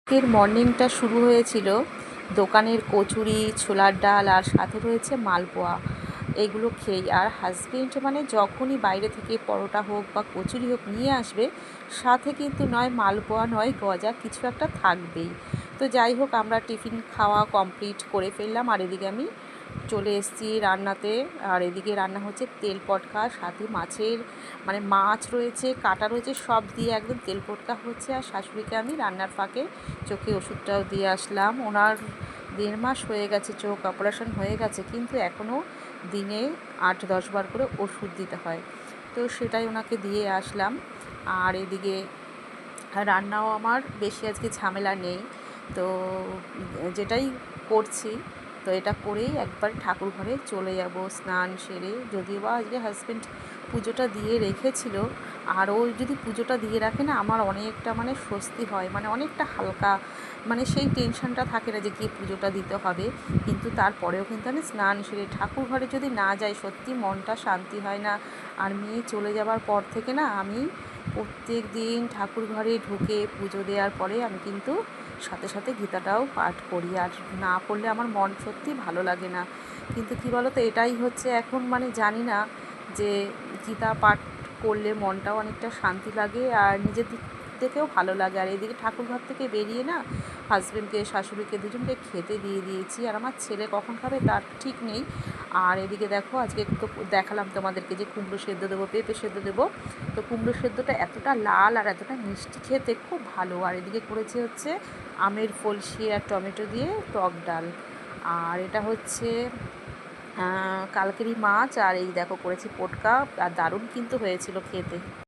আজকের মর্নিংটা শুরু হয়েছিল দোকানের কচুরি, ছোলার ডাল আর সাথে রয়েছে মালপোয়া। এগুলো খেয়েই। আর হাজবেন্ড মানে যখনই বাইরে থেকে পরোটা হোক বা কচুরি হোক নিয়ে আসবে, সাথে কিন্তু নয় মালপোয়া নয় গজা, কিছু একটা থাকবেই। তো যাই হোক, আমরা টিফিন খাওয়া কমপ্লিট করে ফেললাম। আর এদিকে আমি চলে এসেছি রান্নাতে। আর এদিকে রান্না হচ্ছে তেল পটকা, সাথে মাছের মানে মাছ রয়েছে, কাটা রয়েছে, সব দিয়ে একদম তেল পটকা হচ্ছে। আর শাশুড়িকে আমি রান্নার ফাঁকে চোখে ওষুধটাও দিয়ে আসলাম। ওনার 1.5 মাস হয়ে গেছে, চোখ অপারেশন হয়ে গেছে, কিন্তু এখনও দিনে 8-10 বার করে ওষুধ দিতে হয়। তো সেটাই ওনাকে দিয়ে আসলাম। আর এদিকে রান্নাও আমার বেশি আজকে ঝামেলা নেই। তো যেটাই করছি, তো এটা করেই একবার ঠাকুর ঘরে চলে যাব স্নান সেরে। যদিও বা আজকে হাজব্যান্ড পুজোটা দিয়ে রেখেছিল, আর ও যদি পুজোটা দিয়ে রাখে না, আমার অনেকটা মানে স্বস্তি হয়, মানে অনেকটা হালকা, মানে সেই টেনশনটা থাকে না যে গিয়ে পুজোটা দিতে হবে। কিন্তু তারপরেও কিন্তু আমি স্নান সেরে ঠাকুর ঘরে যদি না যাই, সত্যি মনটা শান্তি হয় না। আর মেয়ে চলে যাবার পর থেকে না, আমি প্রত্যেক দিন ঠাকুর ঘরে ঢুকে পুজো দেওয়ার পরে আমি কিন্তু সাথে সাথে গীতাটাও পাঠ করি। আর না পড়লে আমার মন সত্যি ভালো লাগে না। কিন্তু কী বলো তো, এটাই হচ্ছে এখন, মানে জানি না যে গীতা পাঠ করলে মনটাও অনেকটা শান্তি লাগে আর নিজের দিক থেকেও ভালো লাগে। আর এদিকে ঠাকুরঘর থেকে বেরিয়ে না, হাজব্যান্ডকে শাশুড়িকে দুজনকে খেতে দিয়ে দিয়েছি। আর আমার ছেলে কখন খাবে তার ঠিক নেই। আর এদিকে দেখো, আজকে তো দেখালাম তোমাদেরকে যে কুমড়ো সেদ্ধ দেবো, পেঁপে সেদ্ধ দেবো। তো কুমড়ো সেদ্ধটা এতটা লাল আর এতটা মিষ্টি, খেতে খুব ভালো। আর এদিকে করেছি হচ্ছে আমের ফলসি আর টমেটো দিয়ে টক ডাল। আর এটা হচ্ছে কালকেরই মাছ। আর এই দেখো করেছি পটকা, আর দারুণ কিন্তু হয়েছিল খেতে।